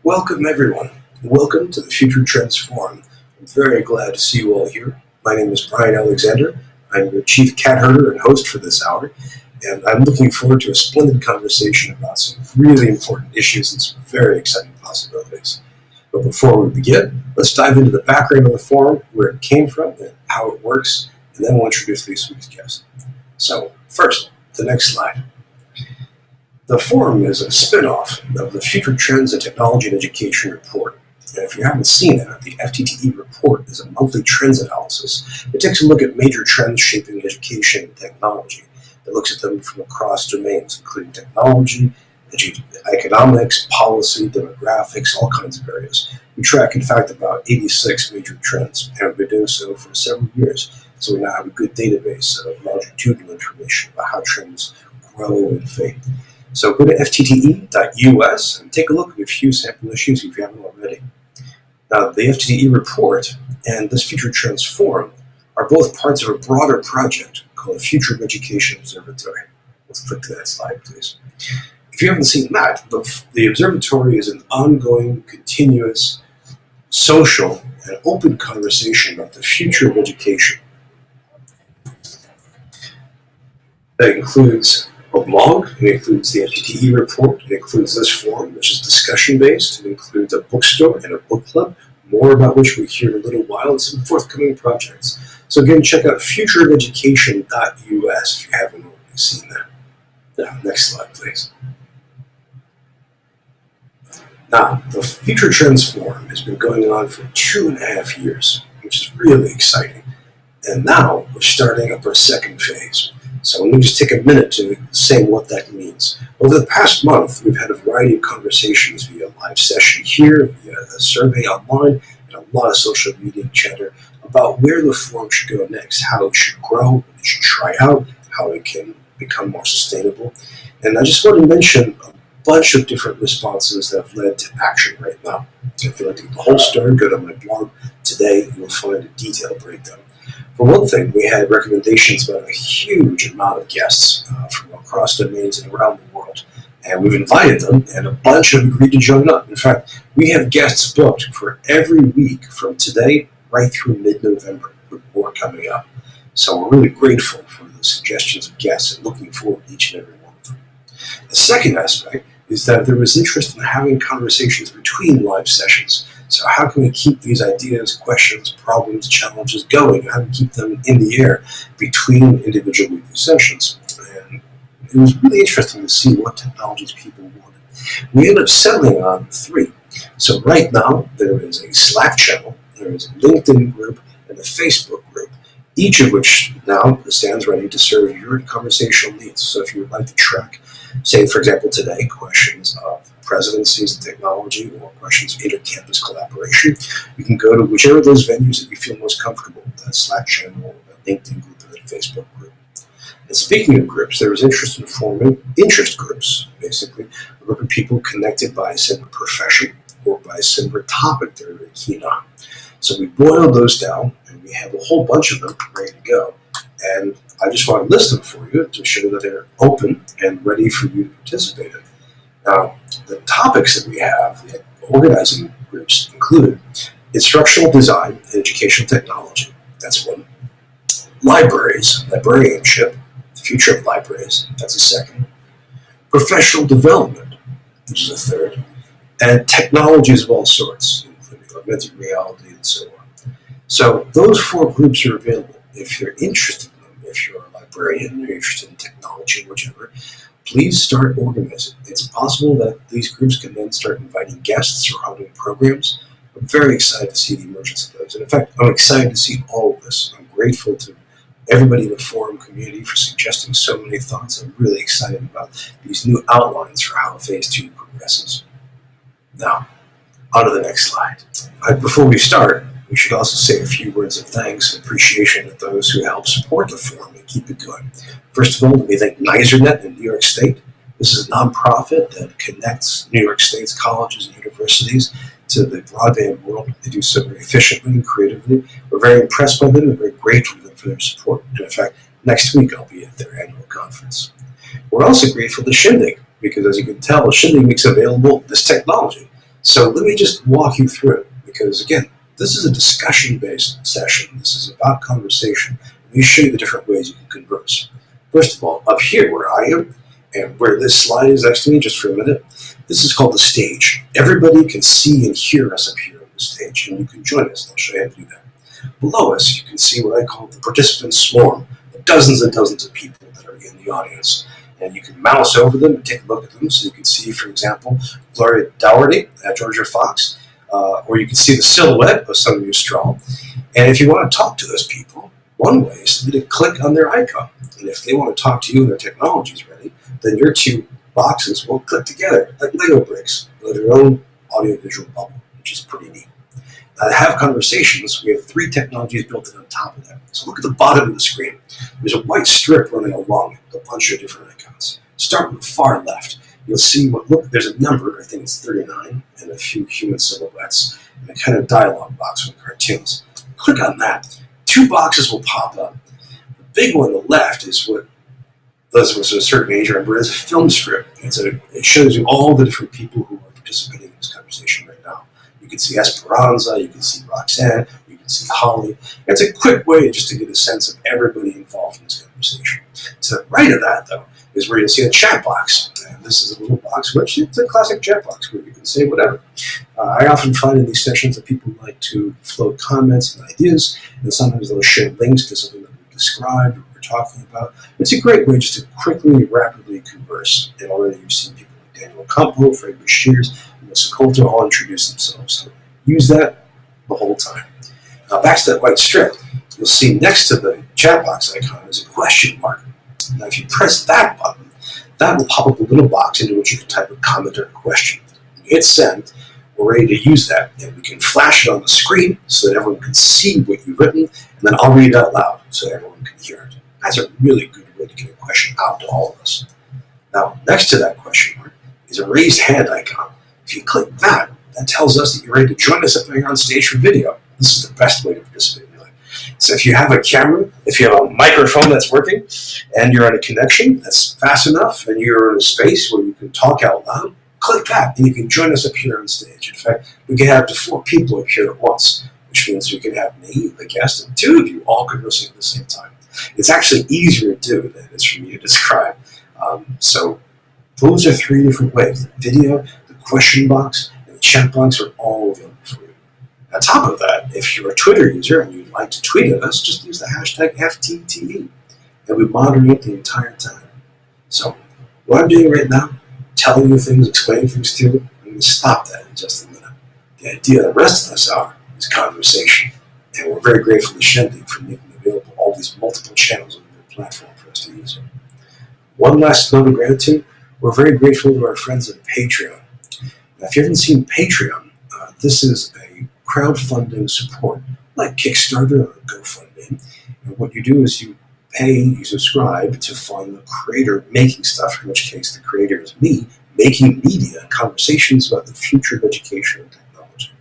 Welcome, everyone. Welcome to the Future Trends Forum. I'm very glad to see you all here. My name is Brian Alexander. I'm your chief cat herder and host for this hour, and I'm looking forward to a splendid conversation about some really important issues and some very exciting possibilities. But before we begin, let's dive into the background of the forum, where it came from, and how it works, and then we'll introduce this week's guest. So, first, the next slide. The forum is a spin-off of the Future Trends in Technology and Education report. And if you haven't seen it, the FTTE report is a monthly trends analysis. It takes a look at major trends shaping education and technology. It looks at them from across domains, including technology, economics, policy, demographics, all kinds of areas. We track, in fact, about 86 major trends, and we've been doing so for several years. So we now have a good database of longitudinal information about how trends grow and fade. So go to ftte.us and take a look at a few sample issues if you haven't already. Now, the FTTE report and this Future Trends Forum are both parts of a broader project called the Future of Education Observatory. Let's click to that slide, please. If you haven't seen that, the observatory is an ongoing, continuous, social, and open conversation about the future of education. That includes a blog, it includes the FTTE report, it includes this forum, which is discussion-based, it includes a bookstore and a book club, more about which we'll hear in a little while, and some forthcoming projects. So again, check out futureofeducation.us if you haven't already seen that. Now, next slide, please. Now, the Future Trends Forum has been going on for 2.5 years, which is really exciting. And now we're starting up our second phase. So let me just take a minute to say what that means. Over the past month, we've had a variety of conversations via live session here, via a survey online, and a lot of social media chatter about where the forum should go next, how it should grow, what it should try out, how it can become more sustainable. And I just want to mention a bunch of different responses that have led to action right now. If you'd like to get the whole story, go to my blog today, and you'll find a detailed breakdown. For one thing, we had recommendations about a huge amount of guests from across domains and around the world. And we've invited them, and a bunch have agreed to join up. In fact, we have guests booked for every week from today right through mid-November, with more coming up. So we're really grateful for the suggestions of guests and looking forward to each and every one of them. The second aspect is that there was interest in having conversations between live sessions. So how can we keep these ideas, questions, problems, challenges going? How do we keep them in the air between individual weekly sessions? And it was really interesting to see what technologies people wanted. We ended up settling on 3. So right now, there is a Slack channel, there is a LinkedIn group, and a Facebook group, each of which now stands ready to serve your conversational needs. So if you would like to track, say, for example, today, questions of presidencies and technology or questions of intercampus collaboration, you can go to whichever of those venues that you feel most comfortable, that Slack channel, that LinkedIn group, or that Facebook group. And speaking of groups, there was interest in forming interest groups, basically, a group of people connected by a similar profession or by a similar topic they're very keen on. So we boiled those down, and we have a whole bunch of them ready to go. And I just want to list them for you to show that they're open and ready for you to participate in. Now, the topics that we have, the organizing groups, include instructional design and educational technology. That's one. Libraries, librarianship, the future of libraries. That's a second. Professional development, which is a third. And technologies of all sorts, including augmented reality and so on. So those 4 groups are available. If you're interested in them, if you're a librarian, you're interested in technology, whichever, please start organizing. It's possible that these groups can then start inviting guests or holding programs. I'm very excited to see the emergence of those. And in fact, I'm excited to see all of this. I'm grateful to everybody in the forum community for suggesting so many thoughts. I'm really excited about these new outlines for how Phase 2 progresses. Now, on to the next slide. Before we start, we should also say a few words of thanks and appreciation to those who help support the forum and keep it going. First of all, let me thank NYSERNet in New York State. This is a nonprofit that connects New York State's colleges and universities to the broadband world. They do so very efficiently and creatively. We're very impressed by them and very grateful to them for their support. And in fact, next week I'll be at their annual conference. We're also grateful to Shindig, because as you can tell, Shindig makes available this technology. So let me just walk you through it, because again, this is a discussion-based session. This is about conversation. Let me show you the different ways you can converse. First of all, up here where I am, and where this slide is next to me, just for a minute, this is called the stage. Everybody can see and hear us up here on the stage, and you can join us. I'll show you how to do that. Below us, you can see what I call the participant swarm, the dozens and dozens of people that are in the audience. And you can mouse over them and take a look at them. So you can see, for example, Gloria Dougherty at Georgia Fox, or you can see the silhouette of somebody strong. And if you want to talk to those people, one way is to click on their icon. And if they want to talk to you and their technology is ready, then your two boxes will click together like Lego bricks with their own audiovisual bubble, which is pretty neat. Now, to have conversations, we have 3 technologies built in on top of that. So look at the bottom of the screen. There's a white strip running along it, a bunch of different icons. Start with the far left. You'll see there's a number, I think it's 39, and a few human silhouettes, and a kind of dialogue box with cartoons. Click on that. 2 boxes will pop up. The big one on the left is what those of us of a certain age remember as a film strip. It shows you all the different people who are participating in this conversation right now. You can see Esperanza, you can see Roxanne, you can see Holly. It's a quick way just to get a sense of everybody involved in this conversation. To the right of that, though, is where you'll see a chat box. And this is a little box, which it's a classic chat box where you can say whatever. I often find in these sessions that people like to float comments and ideas, and sometimes they'll share links to something that we described or we're talking about. It's a great way just to quickly, rapidly converse. And already you've seen people like Daniel Campo, Fred Bashirs, and Melissa Coulter all introduce themselves. So use that the whole time. Now back to that white strip, you'll see next to the chat box icon is a question mark. Now if you press that button, that will pop up a little box into which you can type a comment or a question. When you hit send, we're ready to use that, and we can flash it on the screen so that everyone can see what you've written, and then I'll read it out loud so everyone can hear it. That's a really good way to get a question out to all of us. Now, next to that question mark is a raised hand icon. If you click that, that tells us that you're ready to join us up here on stage for video. This is the best way to participate. So if you have a camera, if you have a microphone that's working, and you're on a connection that's fast enough, and you're in a space where you can talk out loud, click that, and you can join us up here on stage. In fact, we can have up to 4 people up here at once, which means we can have me, the guest, and 2 of you all conversing at the same time. It's actually easier to do than it is for me to describe. So those are 3 different ways. The video, the question box, and the chat box are all available for you. On top of that, if you're a Twitter user and you'd like to tweet at us, just use the hashtag FTTE, and we monitor it the entire time. So what I'm doing right now, telling you things, explaining things to you, I'm going to stop that in just a minute. The idea of the rest of this hour is conversation, and we're very grateful to Shendy for making available all these multiple channels on their platform for us to use. One last note of gratitude, we're very grateful to our friends at Patreon. Now, if you haven't seen Patreon, this is a crowdfunding support, like Kickstarter or GoFundMe. And what you do is you subscribe to fund the creator making stuff, in which case the creator is me, making media, conversations about the future of education and technology.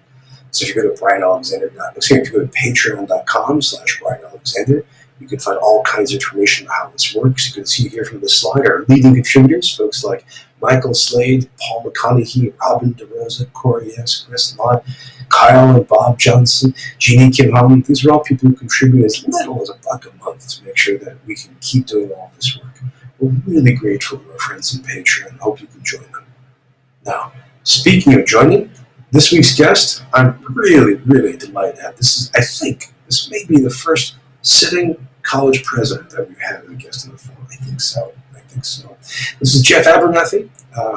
So if you go to patreon.com/BrianAlexander, you can find all kinds of information on how this works. You can see here from this slide our leading contributors, folks like Michael Slade, Paul McConaughey, Robin DeRosa, Corey S., Chris Lott, Kyle and Bob Johnson, Jeannie Kim Hum. These are all people who contribute as little as $1 a month to make sure that we can keep doing all this work. We're really grateful to our friends in Patreon. Hope you can join them. Now, speaking of joining, this week's guest, I'm really, really delighted to have. I think this may be the first sitting college president that we've had as a guest on the phone. I think so. This is Jeff Abernathy,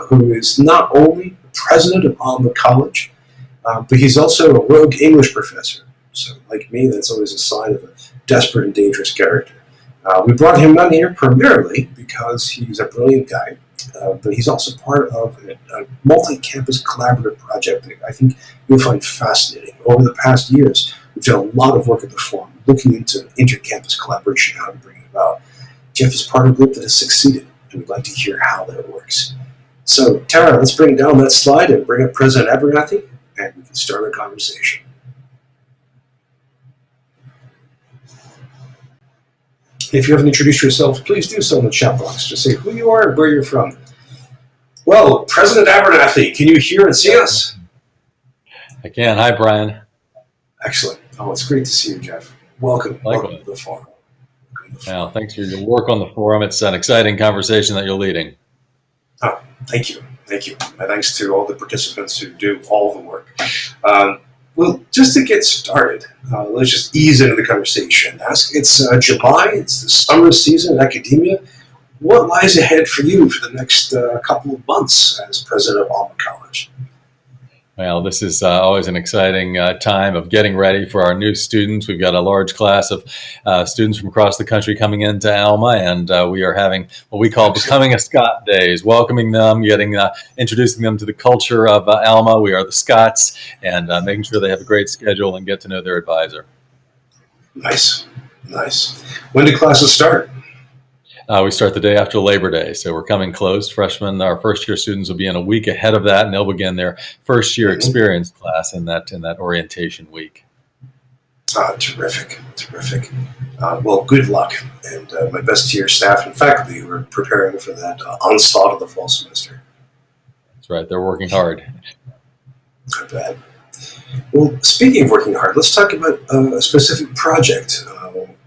who is not only the president of Alma College, but he's also a rogue English professor. So, like me, that's always a sign of a desperate and dangerous character. We brought him on here primarily because he's a brilliant guy, but he's also part of a multi-campus collaborative project that I think you'll find fascinating. Over the past years, we've done a lot of work at the Forum, looking into inter-campus collaboration, how to bring it about. Jeff is part of a group that has succeeded, and we'd like to hear how that works. So, Tara, let's bring down that slide and bring up President Abernathy, and we can start our conversation. If you haven't introduced yourself, please do so in the chat box. Just say who you are and where you're from. Well, President Abernathy, can you hear and see us? I can. Hi, Brian. Excellent. Oh, it's great to see you, Jeff. Welcome to Likewise. the forum. Welcome to the Now, forum. thanks for your work on the forum. It's an exciting conversation that you're leading. Oh, thank you. Thank you. My thanks to all the participants who do all the work. Um, well, just to get started, let's just ease into the conversation. It's July, it's the summer season in academia. What lies ahead for you for the next couple of months as president of Alma College? Well, this is always an exciting time of getting ready for our new students. We've got a large class of students from across the country coming into Alma, and we are having what we call Excellent. Becoming a Scot Days, welcoming them, introducing them to the culture of Alma. We are the Scots, and making sure they have a great schedule and get to know their advisor. Nice, nice. When do classes start? We start the day after Labor Day, so we're coming close. Freshmen, our first-year students will be in a week ahead of that, and they'll begin their first-year experience class in that orientation week. Terrific, terrific. Well, good luck, and my best to your staff and faculty who are preparing for that onslaught of the fall semester. That's right; they're working hard. Not bad. Well, speaking of working hard, let's talk about a specific project.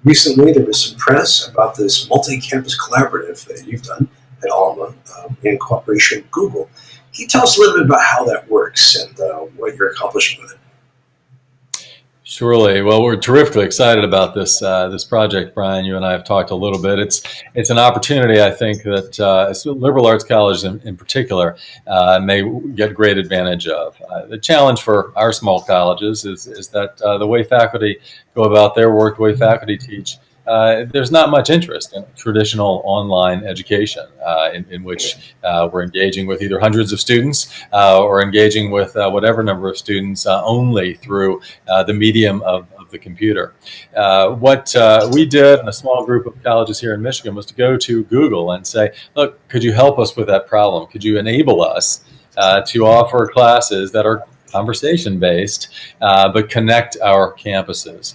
Recently, there was some press about this multi-campus collaborative that you've done at Alma in cooperation with Google. Can you tell us a little bit about how that works and what you're accomplishing with it? Surely. Well, we're terrifically excited about this project, Brian. You and I have talked a little bit. It's an opportunity, I think, that liberal arts colleges in particular may get great advantage of. The challenge for our small colleges is that the way faculty go about their work, the way faculty teach, there's not much interest in traditional online education in which we're engaging with either hundreds of students or engaging with whatever number of students only through the medium of the computer. What we did in a small group of colleges here in Michigan was to go to Google and say, look, could you help us with that problem? Could you enable us to offer classes that are conversation-based, but connect our campuses?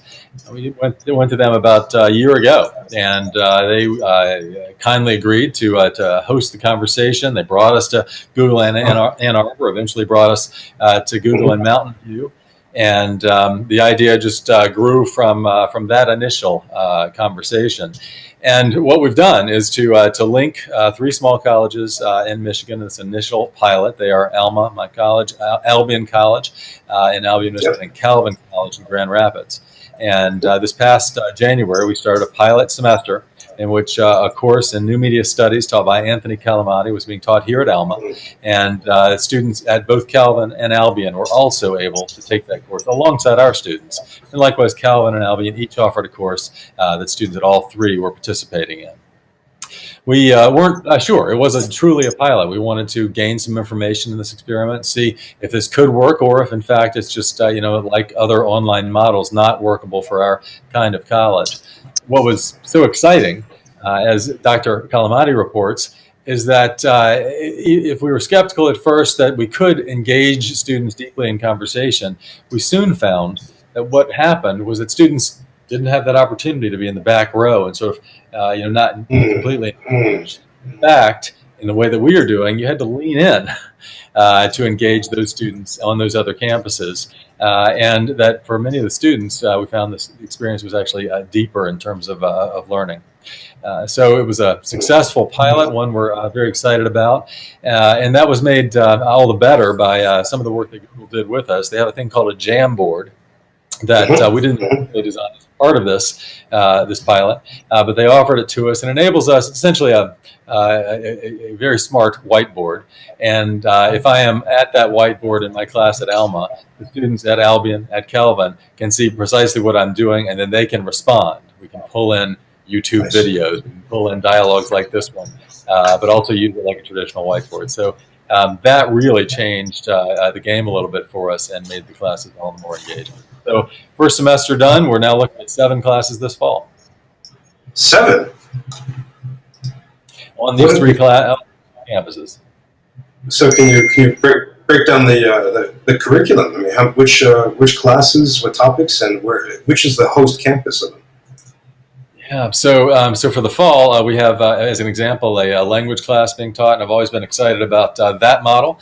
We went to them about a year ago, and they kindly agreed to host the conversation. They brought us to Google Ann Arbor, eventually brought us to Google in Mountain View. And the idea just grew from that initial conversation. And what we've done is to link three small colleges in Michigan. This initial pilot. They are Alma, my college, Albion College in Albion, Michigan, and Calvin College in Grand Rapids. And this past January, we started a pilot semester in which a course in new media studies taught by Anthony Calamati was being taught here at Alma. And students at both Calvin and Albion were also able to take that course alongside our students. And likewise, Calvin and Albion each offered a course that students at all three were participating in. We weren't sure. It wasn't truly a pilot. We wanted to gain some information in this experiment, see if this could work, or if in fact it's just, like other online models, not workable for our kind of college. What was so exciting, as Dr. Calamati reports, is that if we were skeptical at first that we could engage students deeply in conversation, we soon found that what happened was that students didn't have that opportunity to be in the back row and sort of, not completely engaged. In fact, in the way that we are doing, you had to lean in to engage those students on those other campuses. And that for many of the students, we found this experience was actually deeper in terms of learning. So it was a successful pilot, one we're very excited about. And that was made all the better by some of the work that Google did with us. They have a thing called a Jamboard that we didn't really design as part of this pilot, but they offered it to us, and enables us essentially a very smart whiteboard. And if I am at that whiteboard in my class at Alma, the students at Albion, at Calvin, can see precisely what I'm doing, and then they can respond. We can pull in YouTube videos, we can pull in dialogues like this one, but also use it like a traditional whiteboard. So that really changed the game a little bit for us and made the classes all the more engaging. So first semester done, we're now looking at 7 classes this fall. 7? On these 3 campuses. So can you break down the curriculum? I mean, which classes, what topics, and which is the host campus of them? Yeah. So for the fall, we have, as an example, a language class being taught, and I've always been excited about that model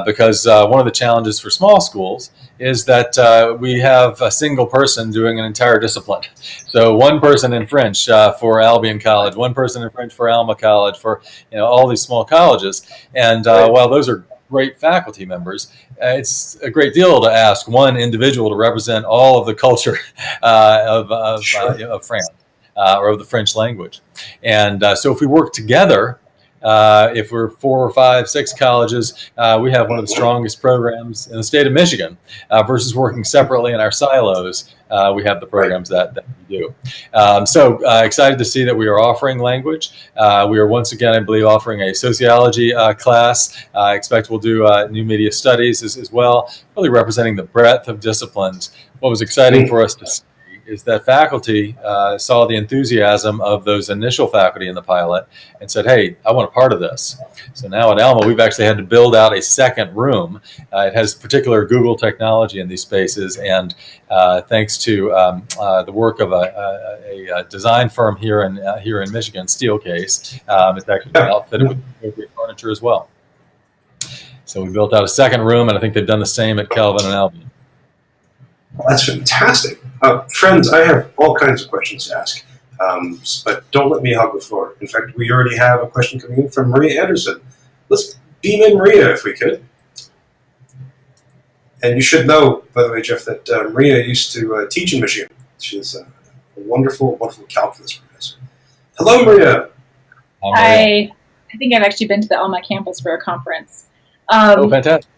because one of the challenges for small schools is that we have a single person doing an entire discipline. So one person in French for Albion College, one person in French for Alma College, for all these small colleges, and while those are great faculty members, it's a great deal to ask one individual to represent all of the culture of France. Or of the French language. And so if we work together, if we're 4 or 5, 6 colleges, we have one of the strongest programs in the state of Michigan versus working separately in our silos. We have the programs that we do. So excited to see that we are offering language. We are once again, I believe, offering a sociology class. I expect we'll do new media studies as well, really representing the breadth of disciplines. What was exciting for us to see is that faculty saw the enthusiasm of those initial faculty in the pilot and said, hey, I want a part of this. So now at Alma, we've actually had to build out a second room. It has particular Google technology in these spaces, and thanks to the work of a design firm here in Michigan, Steelcase, it's actually been outfitted with appropriate furniture as well. So we built out a second room, and I think they've done the same at Calvin and Albion. Well, that's fantastic. Friends, I have all kinds of questions to ask, but don't let me hog the floor. In fact, we already have a question coming in from Maria Anderson. Let's beam in Maria if we could. And you should know, by the way, Jeff, that Maria used to teach in Michigan. She's a wonderful, wonderful calculus professor. Hello, Maria. Hi. I think I've actually been to the Alma campus for a conference. Oh, fantastic.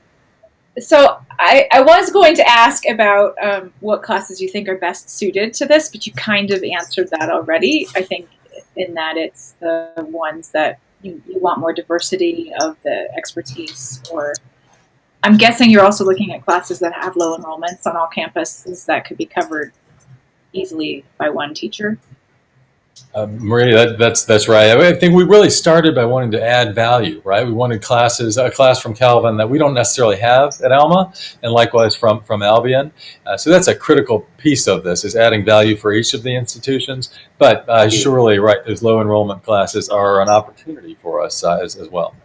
So I was going to ask about what classes you think are best suited to this, but you kind of answered that already. I think in that it's the ones that you want more diversity of the expertise, or I'm guessing you're also looking at classes that have low enrollments on all campuses that could be covered easily by one teacher. Maria, that's right. I think we really started by wanting to add value, right? We wanted a class from Calvin that we don't necessarily have at Alma, and likewise from Albion. So that's a critical piece of this, is adding value for each of the institutions. But surely, right, those low enrollment classes are an opportunity for us as well.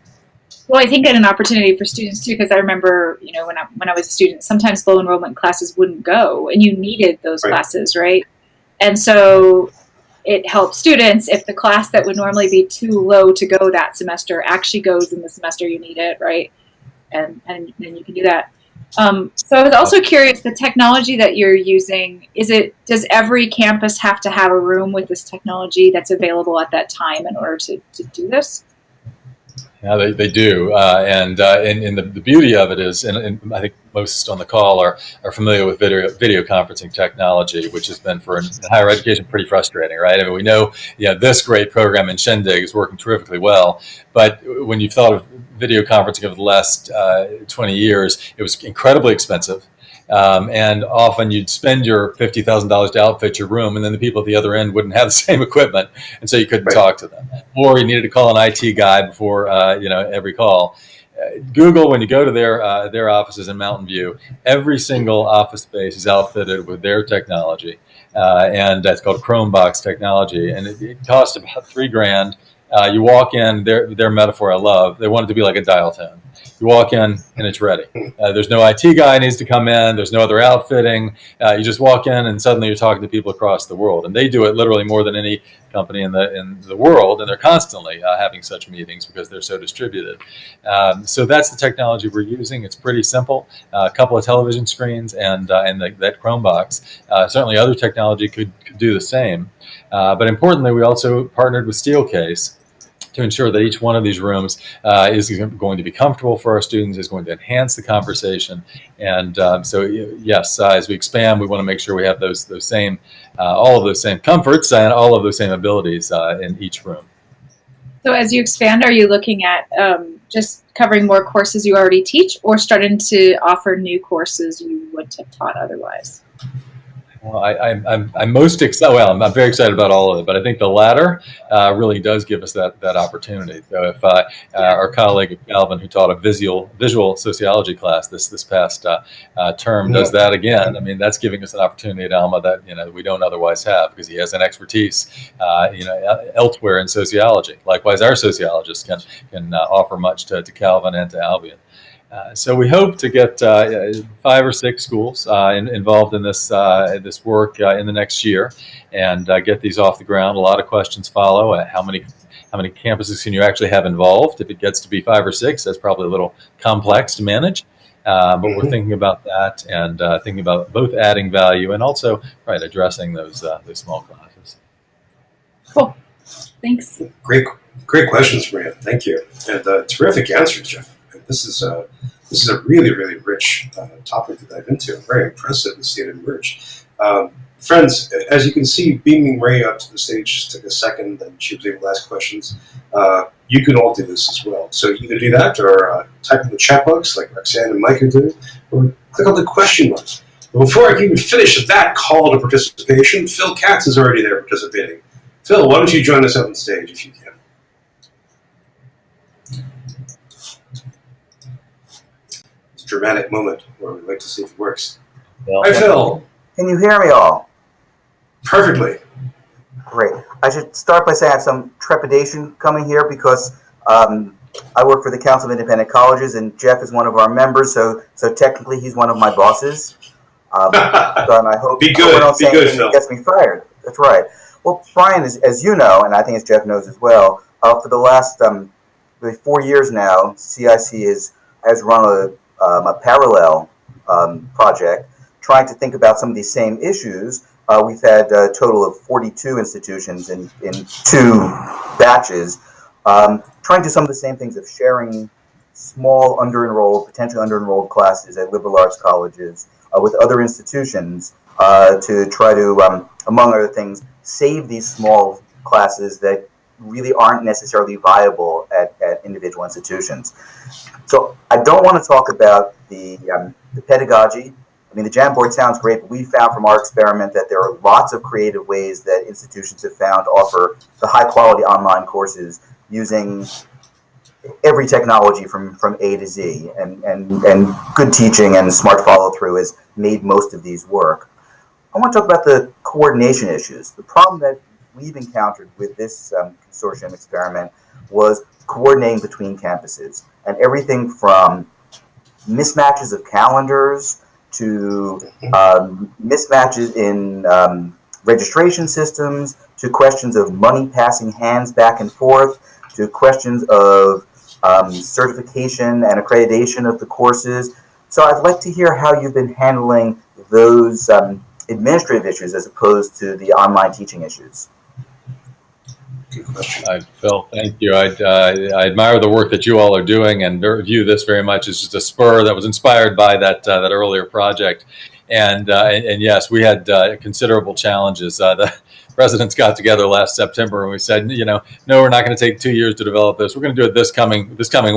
Well, I think and an opportunity for students too, because I remember, when I was a student, sometimes low enrollment classes wouldn't go, and you needed those classes, right? And so it helps students if the class that would normally be too low to go that semester actually goes in the semester you need it, right? And then you can do that. So I was also curious, the technology that you're using, does every campus have to have a room with this technology that's available at that time in order to do this? Yeah, they do, and the beauty of it is, and I think most on the call are familiar with video conferencing technology, which has been for higher education pretty frustrating, right? I mean, we know, this great program in Shindig is working terrifically well, but when you've thought of video conferencing over the last 20 years, it was incredibly expensive. And often you'd spend your $50,000 to outfit your room, and then the people at the other end wouldn't have the same equipment, and so you couldn't talk to them. Or you needed to call an IT guy before every call. Google, when you go to their offices in Mountain View, every single office space is outfitted with their technology, and that's called Chromebox technology, and it costs about $3,000. You walk in, their metaphor I love. They want it to be like a dial tone. You walk in and it's ready. There's no IT guy needs to come in. There's no other outfitting. You just walk in and suddenly you're talking to people across the world. And they do it literally more than any company in the world. And they're constantly having such meetings because they're so distributed. So that's the technology we're using. It's pretty simple. A couple of television screens and that Chromebox. Certainly other technology could do the same. But importantly, we also partnered with Steelcase to ensure that each one of these rooms is going to be comfortable for our students, is going to enhance the conversation. And so, yes, as we expand, we want to make sure we have those same, all of those same comforts and all of those same abilities in each room. So as you expand, are you looking at just covering more courses you already teach, or starting to offer new courses you wouldn't have taught otherwise? Well, I'm most excited. Well, I'm very excited about all of it, but I think the latter really does give us that opportunity. So if our colleague Calvin, who taught a visual sociology class this past term, does that again, I mean, that's giving us an opportunity at Alma that we don't otherwise have, because he has an expertise elsewhere in sociology. Likewise, our sociologists can offer much to Calvin and to Albion. So we hope to get 5 or 6 schools involved in this work in the next year, and get these off the ground. A lot of questions follow. How many campuses can you actually have involved? If it gets to be 5 or 6, that's probably a little complex to manage. But we're thinking about that, and thinking about both adding value and also addressing those small classes. Cool. Thanks. Great questions, Maria. Thank you, and terrific answers, Jeff. This is a really, really rich topic to dive into. Very impressive to see it emerge. Friends, as you can see, beaming Ray up to the stage just took a second, and she was able to ask questions. You can all do this as well. So you can do that, or type in the chat box like Roxanne and Mike are doing, or click on the question mark. But before I can even finish that call to participation, Phil Katz is already there participating. Phil, why don't you join us up on stage if you can? Dramatic moment where we'd like to see if it works. Well, Hi, Phil. Can you hear me all? Perfectly. Great. I should start by saying I have some trepidation coming here because I work for the Council of Independent Colleges, and Jeff is one of our members, so technically he's one of my bosses. And I hope Be good, Phil. Gets me fired. That's right. Well, Brian, as you know, and I think as Jeff knows as well, for the last 4 years now, CIC has run a parallel project trying to think about some of these same issues. We've had a total of 42 institutions in 2 batches trying to do some of the same things of sharing small potentially under-enrolled classes at liberal arts colleges with other institutions to try to, among other things, save these small classes that really aren't necessarily viable at individual institutions. So I don't want to talk about the pedagogy. I mean, the Jamboard sounds great, but we found from our experiment that there are lots of creative ways that institutions have found to offer the high-quality online courses using every technology from A to Z, and good teaching and smart follow-through has made most of these work. I want to talk about the coordination issues. The problem that we've encountered with this consortium experiment was coordinating between campuses, and everything from mismatches of calendars to mismatches in registration systems, to questions of money passing hands back and forth, to questions of certification and accreditation of the courses. So I'd like to hear how you've been handling those administrative issues as opposed to the online teaching issues. Good question. Phil, thank you. I admire the work that you all are doing, and view this very much as just a spur that was inspired by that earlier project. And yes, we had considerable challenges. The presidents got together last September and we said, no, we're not going to take 2 years to develop this. We're going to do it this coming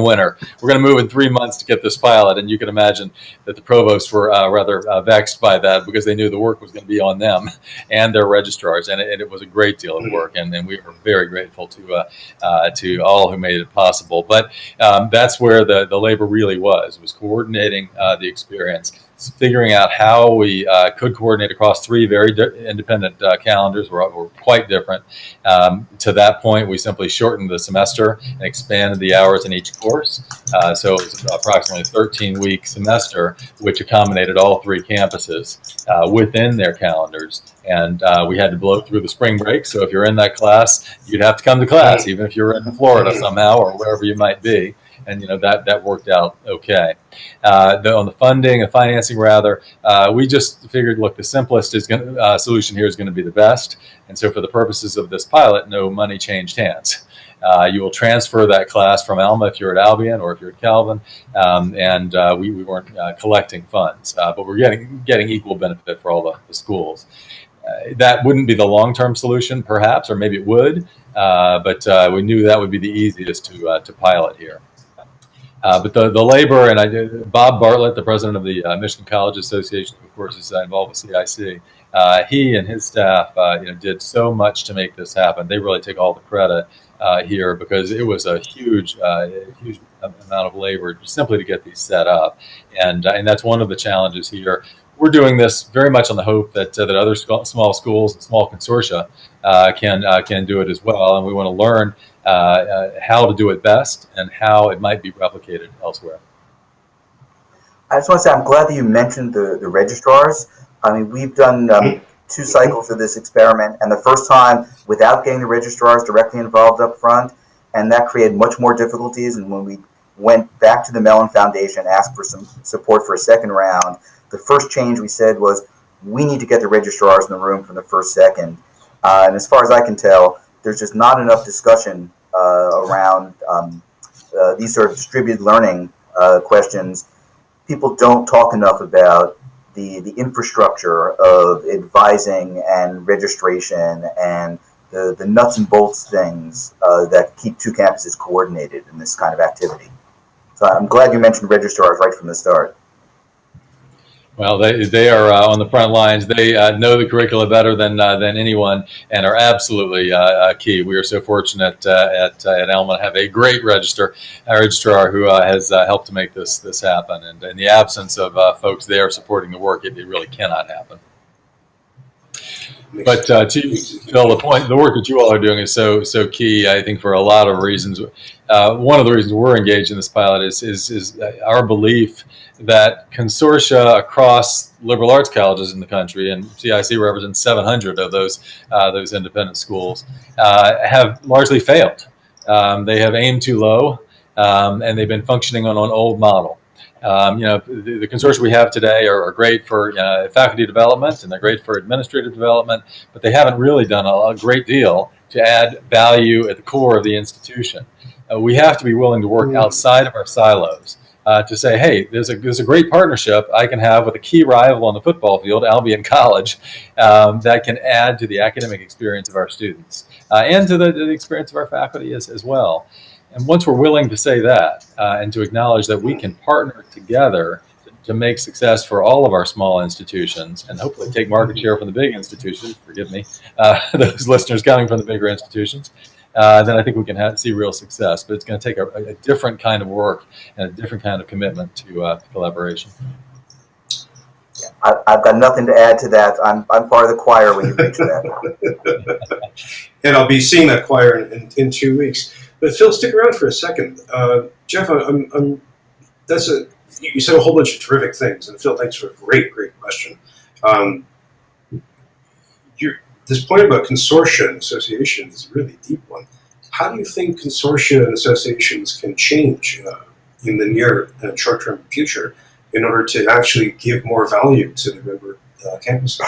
winter. We're going to move in 3 months to get this pilot. And you can imagine that the provosts were rather vexed by that, because they knew the work was going to be on them and their registrars. And it was a great deal of work. And we were very grateful to all who made it possible. But that's where the labor really was coordinating the experience, figuring out how we could coordinate across 3 very independent calendars. Were quite different. To that point, we simply shortened the semester and expanded the hours in each course. So it was approximately a 13-week semester, which accommodated all 3 campuses within their calendars. And we had to blow through the spring break. So if you're in that class, you'd have to come to class, even if you're in Florida somehow or wherever you might be. And that worked out okay. On the financing rather, we just figured, look, the simplest solution here is going to be the best. And so for the purposes of this pilot, no money changed hands. You will transfer that class from Alma if you're at Albion or if you're at Calvin, and we weren't collecting funds, but we're getting equal benefit for all the schools. That wouldn't be the long-term solution, perhaps, or maybe it would, but we knew that would be the easiest to pilot here. But the labor, and Bob Bartlett, the president of the Michigan College Association, of course, is involved with CIC. He and his staff, did so much to make this happen. They really take all the credit here, because it was a huge amount of labor simply to get these set up, and that's one of the challenges here. We're doing this very much on the hope that other small schools and small consortia can do it as well, and we want to learn how to do it best and how it might be replicated elsewhere. I just want to say I'm glad that you mentioned the registrars. I mean, we've done 2 cycles of this experiment, and the first time without getting the registrars directly involved up front, and that created much more difficulties. And when we went back to the Mellon Foundation, asked for some support for a second round, the first change we said was, we need to get the registrars in the room from the first second. And as far as I can tell, there's just not enough discussion around these sort of distributed learning questions. People don't talk enough about the infrastructure of advising and registration and the nuts and bolts things that keep 2 campuses coordinated in this kind of activity. So I'm glad you mentioned registrars right from the start. Well, they are on the front lines. They know the curricula better than anyone, and are absolutely key. We are so fortunate at Alma to have a great registrar who has helped to make this happen. And in the absence of folks there supporting the work, it really cannot happen. But to Phil, the work that you all are doing is so key, I think, for a lot of reasons. One of the reasons we're engaged in this pilot is our belief that consortia across liberal arts colleges in the country, and CIC represents 700 of those independent schools, have largely failed. They have aimed too low, and they've been functioning on an old model. The consortia we have today are great for faculty development, and they're great for administrative development, but they haven't really done a great deal to add value at the core of the institution. We have to be willing to work outside of our silos to say, hey, there's a great partnership I can have with a key rival on the football field, Albion College, that can add to the academic experience of our students and to the experience of our faculty as well. And once we're willing to say that and to acknowledge that we can partner together to make success for all of our small institutions and hopefully take market share from the big institutions, forgive me, those listeners coming from the bigger institutions, then I think we can see real success. But it's going to take a different kind of work and a different kind of commitment to collaboration. I've got nothing to add to that. I'm part of the choir when you reach that. And I'll be seeing that choir in 2 weeks. But Phil, stick around for a second. Jeff, you said a whole bunch of terrific things, and Phil, thanks for a great question. This point about consortia and associations is a really deep one. How do you think consortia and associations can change in the near and short-term future in order to actually give more value to the member campuses?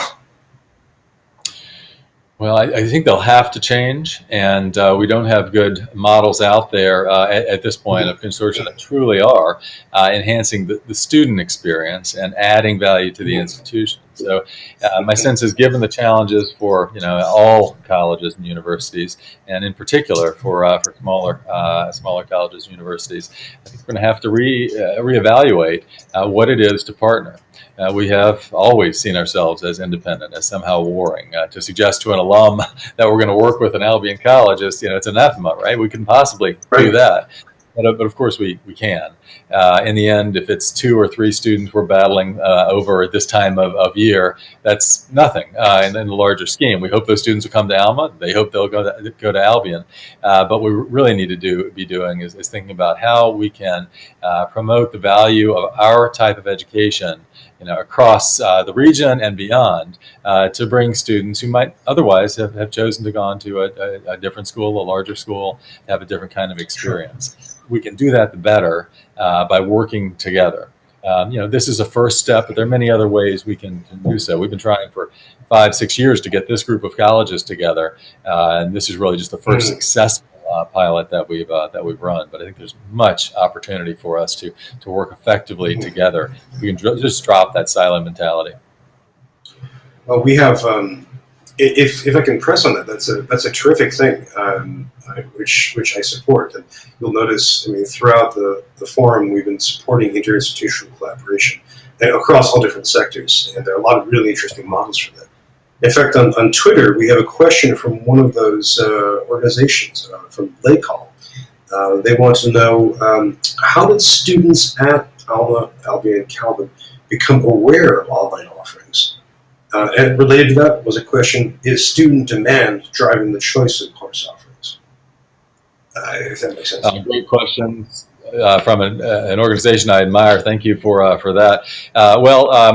Well, I think they'll have to change, and we don't have good models out there at this point of consortia that truly are enhancing the student experience and adding value to the institution. So my sense is, given the challenges for all colleges and universities, and in particular for smaller colleges and universities, I think we're going to have to reevaluate what it is to partner. We have always seen ourselves as independent, as somehow warring. To suggest to an alum that we're going to work with an Albion College is, it's anathema, right? We couldn't possibly do that. But of course we can. In the end, if it's 2 or 3 students we're battling over at this time of year, that's nothing in the larger scheme. We hope those students will come to Alma. They hope they'll go to Albion. But what we really need to be doing is thinking about how we can promote the value of our type of education across the region and beyond, to bring students who might otherwise have chosen to go on to a different school, a larger school, have a different kind of experience. We can do that better by working together. This is a first step, but there are many other ways we can do so. We've been trying for 5-6 years to get this group of colleges together, and this is really just the first successful pilot that we've run. But I think there's much opportunity for us to work effectively together. We can just drop that silo mentality. Well, we have if I can press on that, that's a terrific thing, which I support. And you'll notice, I mean, throughout the forum, we've been supporting interinstitutional collaboration across all different sectors, and there are a lot of really interesting models for that. In fact, on Twitter, we have a question from one of those organizations, from Lakehall. They want to know, how did students at Alma, Albion, and Calvin become aware of online offerings? And related to that was a question, is student demand driving the choice of course offerings? If that makes sense. Great questions. From an organization I admire. Thank you for that.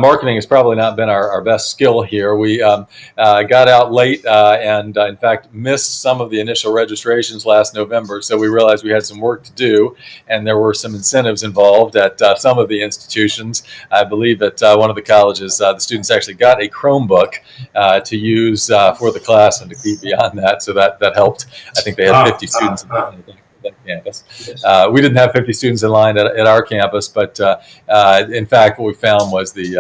Marketing has probably not been our best skill here. We got out late and in fact missed some of the initial registrations last November, so we realized we had some work to do, and there were some incentives involved at some of the institutions. I believe at one of the colleges, the students actually got a Chromebook to use for the class and to keep beyond that, so that helped. I think they had 50 students. Campus. We didn't have 50 students in line at our campus, but in fact, what we found was the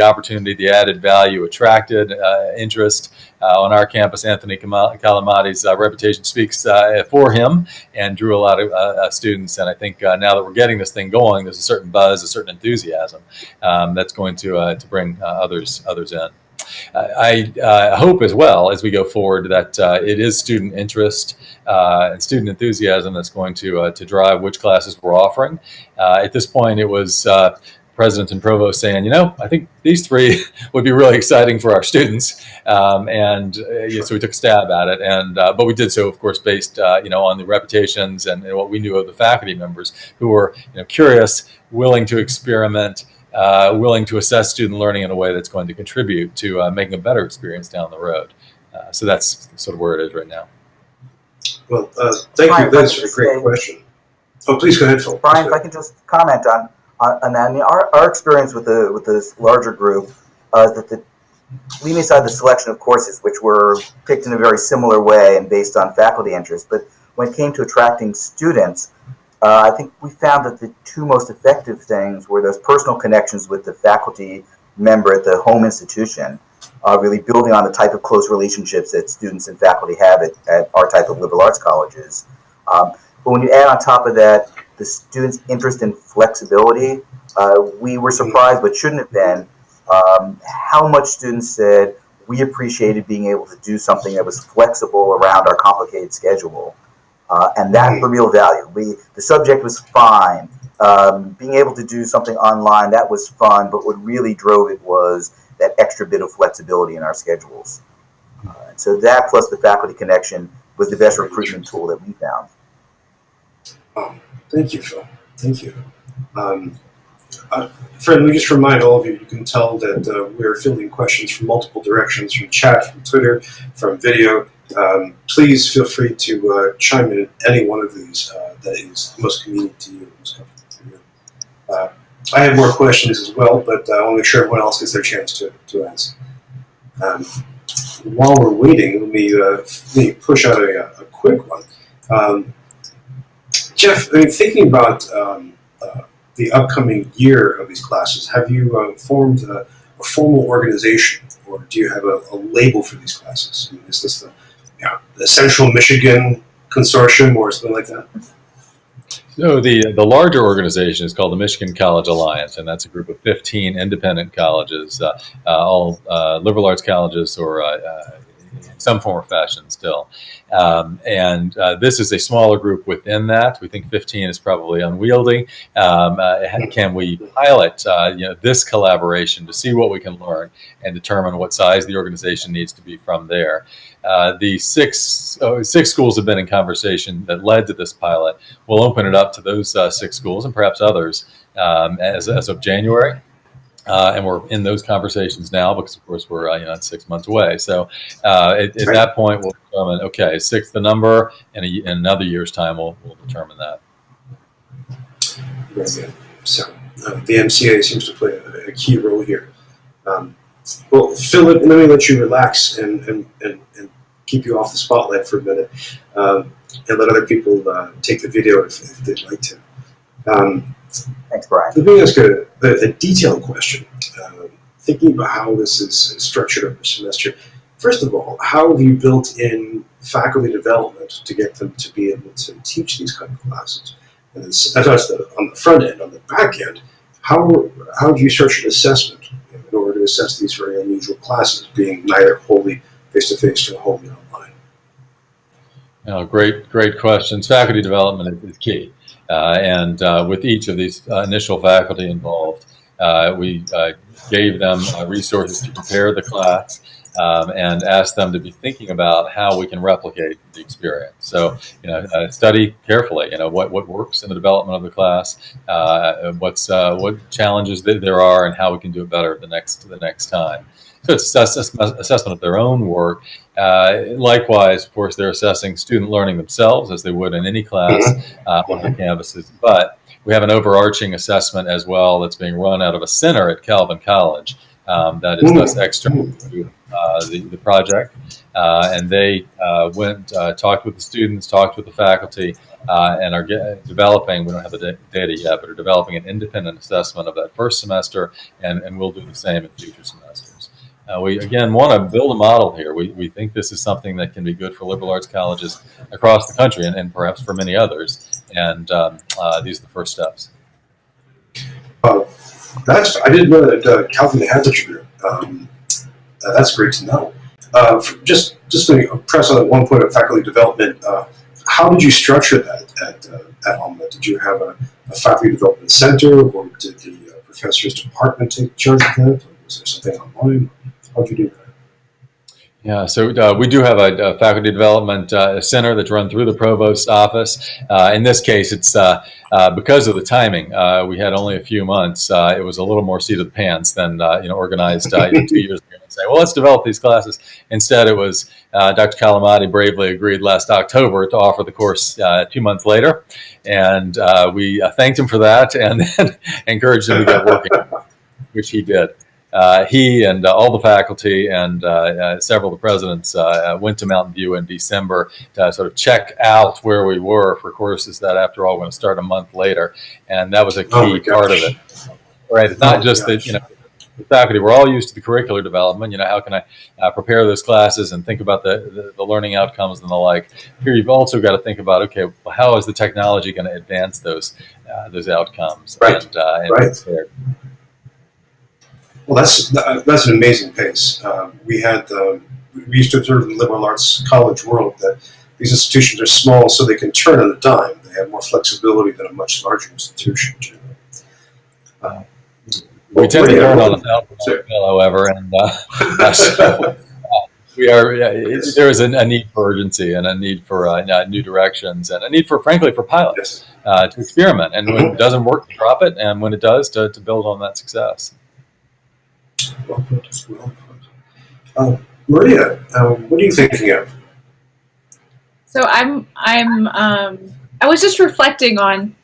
opportunity, the added value attracted interest on our campus. Anthony Calamati's reputation speaks for him and drew a lot of students. And I think now that we're getting this thing going, there's a certain buzz, a certain enthusiasm that's going to bring others in. I hope as well as we go forward that it is student interest and student enthusiasm that's going to drive which classes we're offering. At this point, it was presidents and provosts saying, I think these three would be really exciting for our students, so we took a stab at it, but we did so, of course, based on the reputations and what we knew of the faculty members who were curious, willing to experiment. Willing to assess student learning in a way that's going to contribute to making a better experience down the road. So that's sort of where it is right now. Well, thank you, Liz, for a great question. Oh, please go ahead, Phil. Brian, if I can just comment on that. I mean, our experience with this larger group that leaving aside the selection of courses, which were picked in a very similar way and based on faculty interest, but when it came to attracting students, I think we found that the two most effective things were those personal connections with the faculty member at the home institution, really building on the type of close relationships that students and faculty have at our type of liberal arts colleges. But when you add on top of that the students' interest in flexibility, we were surprised, but shouldn't have been, how much students said we appreciated being able to do something that was flexible around our complicated schedule. And that's the real value. The subject was fine. Being able to do something online, that was fun, but what really drove it was that extra bit of flexibility in our schedules. So that plus the faculty connection was the best recruitment tool that we found. Oh, thank you, Phil. Thank you. Fred, let me just remind all of you, you can tell that we're fielding questions from multiple directions, from chat, from Twitter, from video. Please feel free to chime in any one of these that is most convenient to you, most comfortable for you. I have more questions as well, but I want to make sure everyone else gets their chance to ask. While we're waiting, let me push out a quick one. Jeff, I mean, thinking about the upcoming year of these classes, have you formed a formal organization, or do you have a label for these classes? I mean, is this the Central Michigan Consortium or something like that? So the larger organization is called the Michigan College Alliance, and that's a group of 15 independent colleges, all liberal arts colleges or in some form or fashion still. This is a smaller group within that. We think 15 is probably unwieldy. Can we pilot this collaboration to see what we can learn and determine what size the organization needs to be from there? The six schools have been in conversation that led to this pilot. We'll open it up to those 6 schools and perhaps others as of January. And we're in those conversations now because, of course, we're 6 months away. So at that point, we'll determine, okay, 6 the number, and in another year's time, we'll determine that. Very good. So the MCA seems to play a key role here. Well, Philip, let me let you relax and keep you off the spotlight for a minute, and let other people take the video if they'd like to. Thanks, Brian. Let me ask a detailed question. Thinking about how this is structured over the semester, first of all, how have you built in faculty development to get them to be able to teach these kind of classes? And then, that's on the front end. On the back end, how have you structured assessment in order to assess these very unusual classes, being neither wholly face-to-face nor wholly online? Great questions. Faculty development is key. And with each of these initial faculty involved, we gave them resources to prepare the class and asked them to be thinking about how we can replicate the experience. So, study carefully, what works in the development of the class, what challenges there are, and how we can do it better the next time. So it's assessment of their own work. Likewise, of course, they're assessing student learning themselves as they would in any class on the campuses. But we have an overarching assessment as well that's being run out of a center at Alma College that is thus external to the project. And they went, talked with the students, talked with the faculty, and are developing, we don't have the data yet, but are developing an independent assessment of that first semester, and we'll do the same in future semesters. We, again, want to build a model here. We think this is something that can be good for liberal arts colleges across the country and perhaps for many others. And these are the first steps. I didn't know that California had such a group. That's great to know. Just to press on that one point of faculty development, how did you structure that at Alma? Did you have a faculty development center, or did the professor's department take charge of that? Or was there something online? How did you do that? Yeah, so we do have a faculty development center that's run through the provost's office. In this case, it's because of the timing. We had only a few months. It was a little more seat of the pants than organized 2 years ago and say, well, let's develop these classes. Instead, it was Dr. Calamati bravely agreed last October to offer the course 2 months later, and we thanked him for that and then encouraged him to get working, which he did. He and all the faculty and several of the presidents went to Mountain View in December to sort of check out where we were for courses that, after all, were going to start a month later. And that was a key part of it. Right? It's not just that, the faculty, we're all used to the curricular development. How can I prepare those classes and think about the learning outcomes and the like. Here, you've also got to think about, okay, well, how is the technology going to advance those outcomes? Right. And Well, that's an amazing pace. We used to observe in the liberal arts college world that these institutions are small, so they can turn on a dime. They have more flexibility than a much larger institution. We tend to turn on a $1,000 bill, however, and so we are. There is a need for urgency and a need for new directions and a need for, frankly, for pilots to experiment. And when it doesn't work, to drop it, and when it does, to build on that success. Well put. Maria, what are you thinking of? So I was just reflecting on.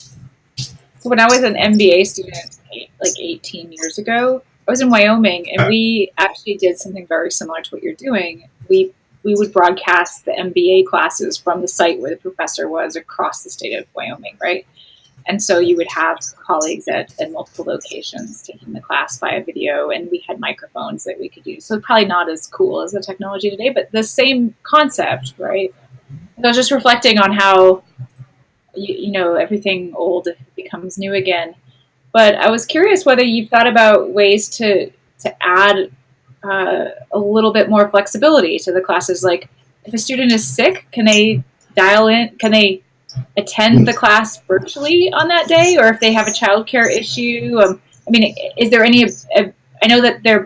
So when I was an MBA student, like 18 years ago, I was in Wyoming, and we actually did something very similar to what you're doing. We would broadcast the MBA classes from the site where the professor was across the state of Wyoming, right? And so you would have colleagues at multiple locations taking the class via video, and we had microphones that we could use. So probably not as cool as the technology today, but the same concept, right? And I was just reflecting on how, everything old becomes new again. But I was curious whether you've thought about ways to add a little bit more flexibility to the classes. Like, if a student is sick, can they dial in? Can they attend the class virtually on that day, or if they have a childcare issue? Is there any? I know that they're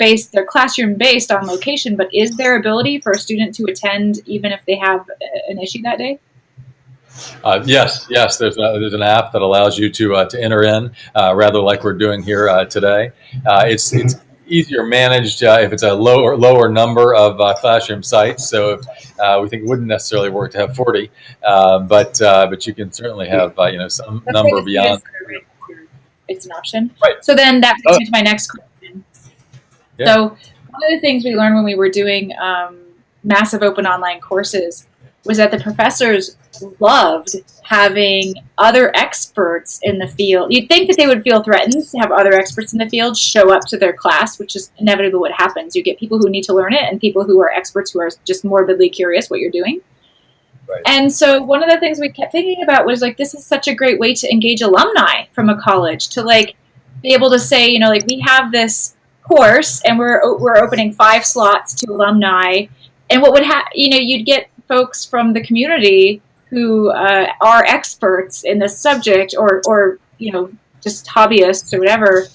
classroom based on location, but is there ability for a student to attend even if they have an issue that day? Yes. There's an app that allows you to enter in, rather like we're doing here today. It's easier managed if it's a lower number of classroom sites. So if, we think it wouldn't necessarily work to have 40, but you can certainly have some That's number beyond. It's an option. Right. So then that brings me to my next question. Yeah. So one of the things we learned when we were doing massive open online courses was that the professors loved having other experts in the field. You'd think that they would feel threatened to have other experts in the field show up to their class, which is inevitably what happens. You get people who need to learn it and people who are experts who are just morbidly curious what you're doing. Right. And so one of the things we kept thinking about was like, this is such a great way to engage alumni from a college, to like be able to say, you know, like we have this course and we're opening 5 slots to alumni. And what would you know, you'd get folks from the community who are experts in this subject, or you know, just hobbyists or whatever,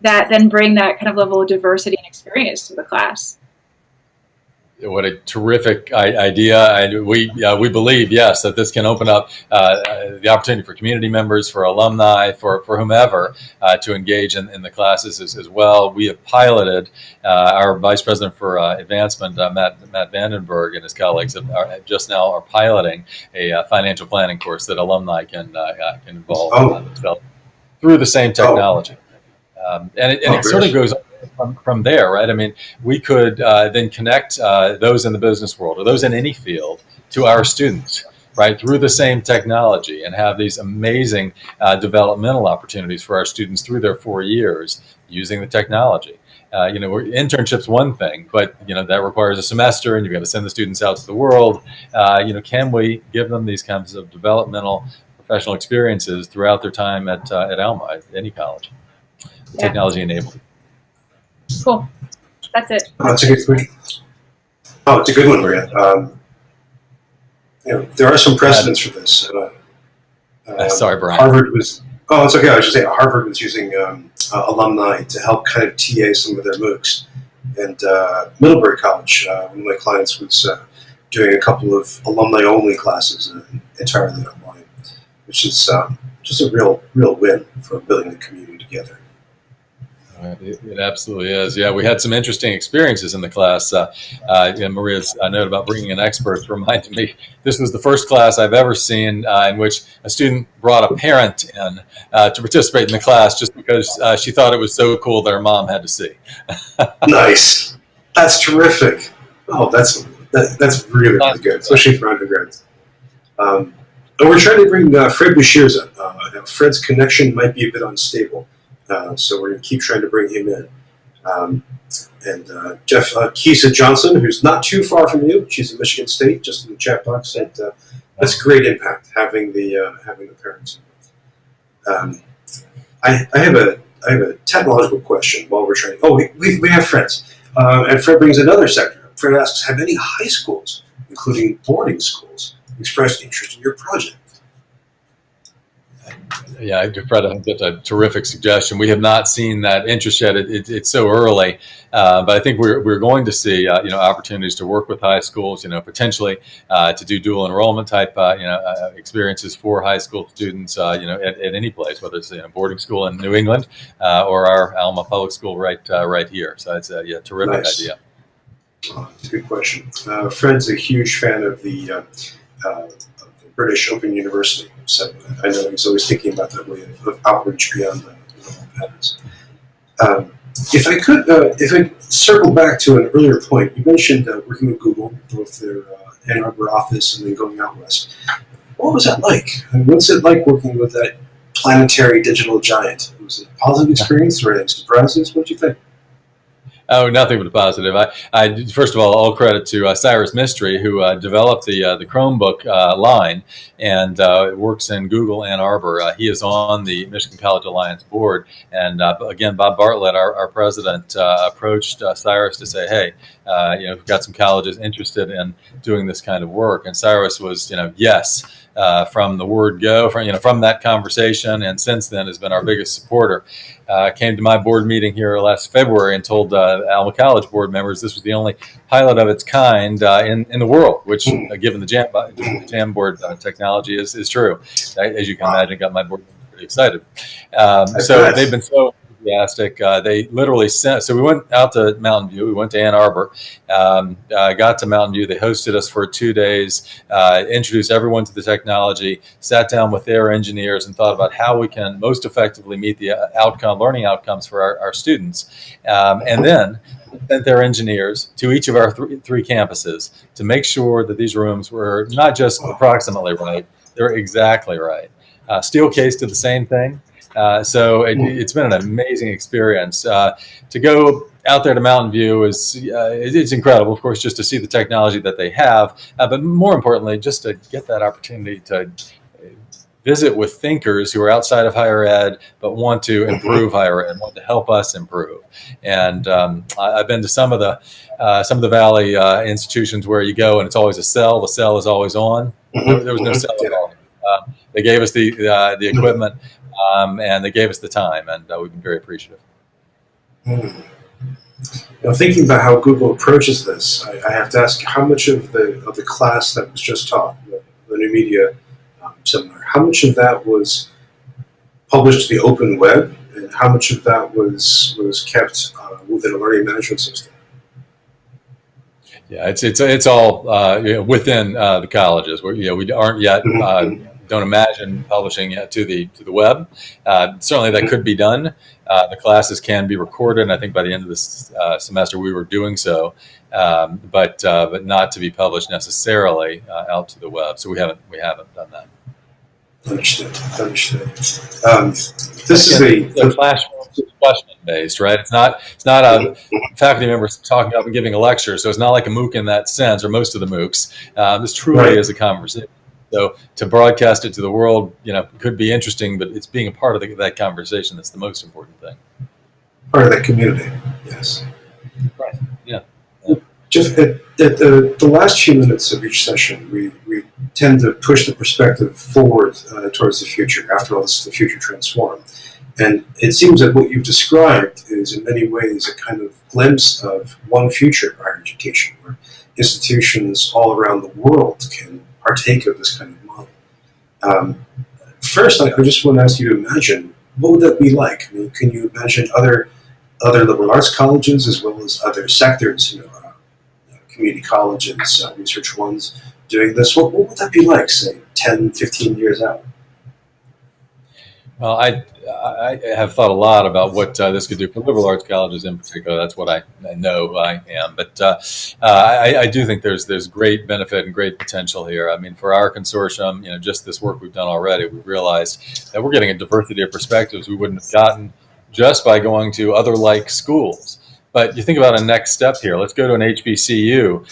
that then bring that kind of level of diversity and experience to the class. What a terrific idea. And we believe, yes, that this can open up the opportunity for community members, for alumni, for whomever to engage in the classes as well. We have piloted, our Vice President for Advancement, Matt Vandenberg, and his colleagues just now are piloting a financial planning course that alumni can involve themselves through the same technology. And it sort of goes from there, right? I mean, we could then connect those in the business world or those in any field to our students, right, through the same technology, and have these amazing developmental opportunities for our students through their 4 years using the technology. You know, internship's one thing, but you know that requires a semester, and you've got to send the students out to the world. You know, can we give them these kinds of developmental, professional experiences throughout their time at Alma, at any college? Yeah. Technology enabled. Cool. That's it. Oh, that's a good question. Oh, it's a good one, Maria. You know, there are some precedents for this. Sorry, Brian. Harvard was. Oh, it's okay. I was just saying Harvard was using alumni to help kind of TA some of their MOOCs, and Middlebury College, one of my clients, was doing a couple of alumni-only classes entirely online, which is just a real win for building the community together. It absolutely is. Yeah, we had some interesting experiences in the class. Maria's note about bringing in experts reminded me this was the first class I've ever seen in which a student brought a parent in to participate in the class just because she thought it was so cool that her mom had to see. Nice. That's terrific. Oh, that's really good, especially for undergrads. And we're trying to bring Fred Bashirs up. Fred's connection might be a bit unstable. So we're going to keep trying to bring him in. And Jeff Keisa Johnson, who's not too far from you, she's at Michigan State, just in the chat box, said that's great impact having the parents. I have a technological question while we're trying. Oh, we have Fred's, and Fred brings another sector. Fred asks, have any high schools, including boarding schools, expressed interest in your project? Yeah, Fred, I think that's a terrific suggestion. We have not seen that interest yet. It's so early, but I think we're going to see opportunities to work with high schools, potentially to do dual enrollment type experiences for high school students, at any place, whether it's boarding school in New England or our Alma Public School right here. So it's a terrific idea. Oh, that's a good question. Fred's a huge fan of the British Open University, so I know he's always thinking about that way of outreach beyond the normal patterns. If I circle back to an earlier point, you mentioned working with Google, both their Ann Arbor office and then going out west. What was that like? I mean, what's it like working with that planetary digital giant? Was it a positive experience or any surprises? What do you think? Oh, nothing but positive. I first of all credit to Cyrus Mistry, who developed the Chromebook line and works in Google Ann Arbor. He is on the Michigan College Alliance board. And again, Bob Bartlett, our president, approached Cyrus to say, hey, we've got some colleges interested in doing this kind of work. And Cyrus was, yes. From the word go, from that conversation, and since then has been our biggest supporter. Came to my board meeting here last February and told Alma College board members this was the only pilot of its kind in the world, which, given the Jamboard technology, is true. As you can imagine, got my board members pretty excited. So they've been so enthusiastic. They literally sent. So we went out to Mountain View. We went to Ann Arbor. Got to Mountain View. They hosted us for 2 days. Introduced everyone to the technology. Sat down with their engineers and thought about how we can most effectively meet the learning outcomes for our students. And then sent their engineers to each of our three campuses to make sure that these rooms were not just approximately right, they're exactly right. Steelcase did the same thing. So it's been an amazing experience. To go out there to Mountain View it's incredible, of course, just to see the technology that they have, but more importantly, just to get that opportunity to visit with thinkers who are outside of higher ed but want to improve higher ed, want to help us improve. And I've been to some of the Valley institutions where you go and it's always a cell. The cell is always on. There was no cell at all. They gave us the equipment and they gave us the time, and we've been very appreciative. Now, thinking about how Google approaches this, I have to ask, how much of the class that was just taught, the new media seminar, how much of that was published to the open web, and how much of that was kept within a learning management system? Yeah, it's all within the colleges. We aren't yet. Don't imagine publishing it to the web. Certainly, that could be done. The classes can be recorded, and I think by the end of this semester we were doing so, but not to be published necessarily out to the web. So we haven't done that. Understood. This is the classroom question based, right? It's not a faculty member talking up and giving a lecture, so it's not like a MOOC in that sense, or most of the MOOCs. This truly is a conversation. So to broadcast it to the world, could be interesting, but it's being a part of that conversation that's the most important thing. Part of that community, yes. Right. Yeah. Jeff, at the last few minutes of each session, we tend to push the perspective forward towards the future. After all, this is the future transform. And it seems that what you've described is in many ways a kind of glimpse of one future of higher education, where institutions all around the world can partake of this kind of model. First, I just want to ask you to imagine, what would that be like? I mean, can you imagine other liberal arts colleges as well as other sectors, community colleges, research ones, doing this? What would that be like, say, 10, 15 years out? Well, I have thought a lot about what this could do for liberal arts colleges in particular. That's what I know I am. But I do think there's great benefit and great potential here. I mean, for our consortium, just this work we've done already, we've realized that we're getting a diversity of perspectives we wouldn't have gotten just by going to other like schools. But you think about a next step here. Let's go to an HBCU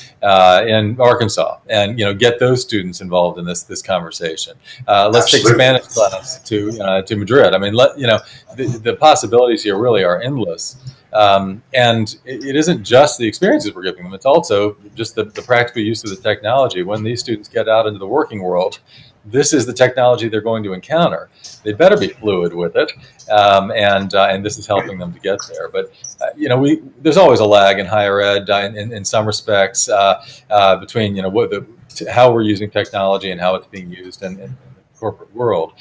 in Arkansas and get those students involved in this conversation. Let's take Spanish class to Madrid. I mean, the possibilities here really are endless. And it isn't just the experiences we're giving them; it's also just the practical use of the technology. When these students get out into the working world, this is the technology they're going to encounter. They better be fluid with it, and this is helping them to get there. But there's always a lag in higher ed in some respects between how we're using technology and how it's being used in the corporate world.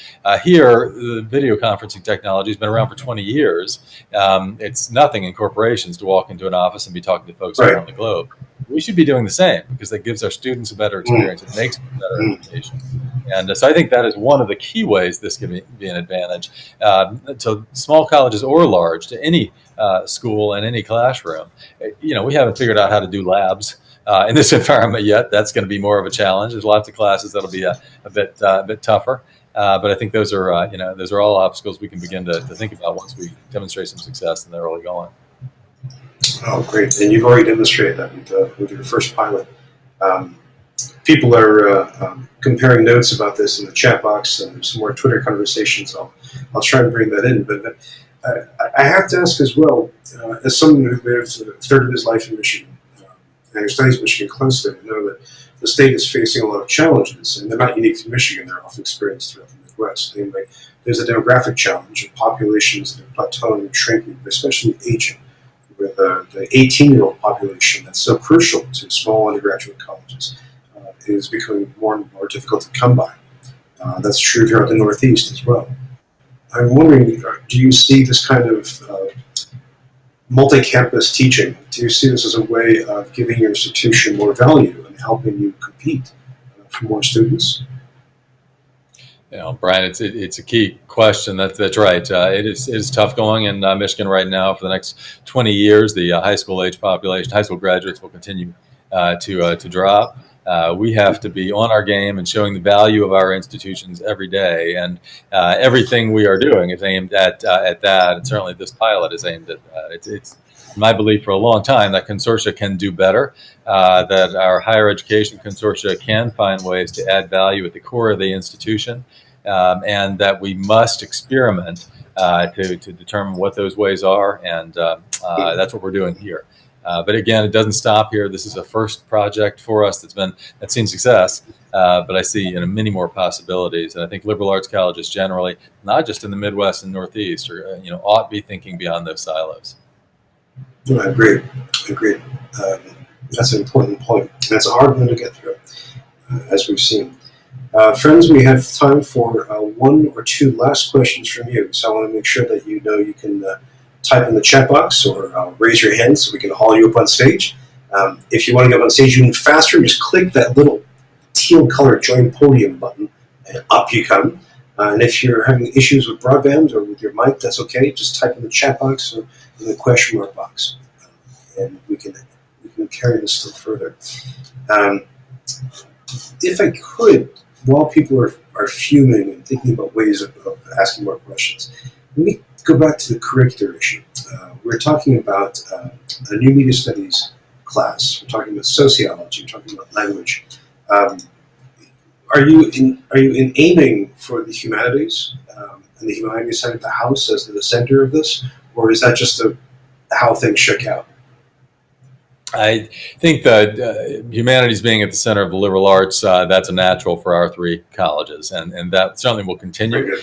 Here, the video conferencing technology has been around for 20 years. It's nothing in corporations to walk into an office and be talking to folks around the globe. We should be doing the same because that gives our students a better experience. It makes a better education. And so I think that is one of the key ways this can be an advantage to small colleges or large, to any school and any classroom. We haven't figured out how to do labs in this environment yet. That's going to be more of a challenge. There's lots of classes that'll be a bit tougher. But I think those are all obstacles we can begin to think about once we demonstrate some success in the early going. Oh, great. And you've already demonstrated that with your first pilot. People are comparing notes about this in the chat box, and there's some more Twitter conversations. I'll try and bring that in. But I have to ask as well, as someone who lives a third of his life in Michigan, and who studies Michigan closely, I know that the state is facing a lot of challenges, and they're not unique to Michigan. They're often experienced throughout the Midwest. Anyway, there's a demographic challenge of populations that are plateauing and shrinking, but especially aging, with the 18-year-old population that's so crucial to small undergraduate colleges is becoming more and more difficult to come by. That's true throughout the Northeast as well. I'm wondering, do you see this kind of multi-campus teaching? Do you see this as a way of giving your institution more value and helping you compete for more students? Brian, it's a key question. That's right. It is tough going in Michigan right now. For the next 20 years, the high school age population, high school graduates, will continue to drop. We have to be on our game and showing the value of our institutions every day, and everything we are doing is aimed at that. And certainly, this pilot is aimed at that. It's my belief for a long time that consortia can do better, that our higher education consortia can find ways to add value at the core of the institution, and that we must experiment to determine what those ways are, and that's what we're doing here. But again, it doesn't stop here. This is a first project for us that's seen success, but I see many more possibilities. And I think liberal arts colleges generally, not just in the Midwest and Northeast, ought to be thinking beyond those silos. No, I agree. That's an important point. That's a hard one to get through, as we've seen. Friends, we have time for one or two last questions from you. So I want to make sure that you can type in the chat box or raise your hand so we can haul you up on stage. If you want to get up on stage even faster, just click that little teal colored join podium button and up you come. And if you're having issues with broadband or with your mic, that's okay. Just type in the chat box or in the question mark box, and we can carry this still further. If I could, while people are fuming and thinking about ways of asking more questions, let me go back to the curricular issue. We're talking about a new media studies class. We're talking about sociology. We're talking about language. Are you aiming for the humanities and the humanities side of the house as the center of this, or is that just how things shook out? I think that humanities being at the center of the liberal arts, that's a natural for our three colleges, and that certainly will continue.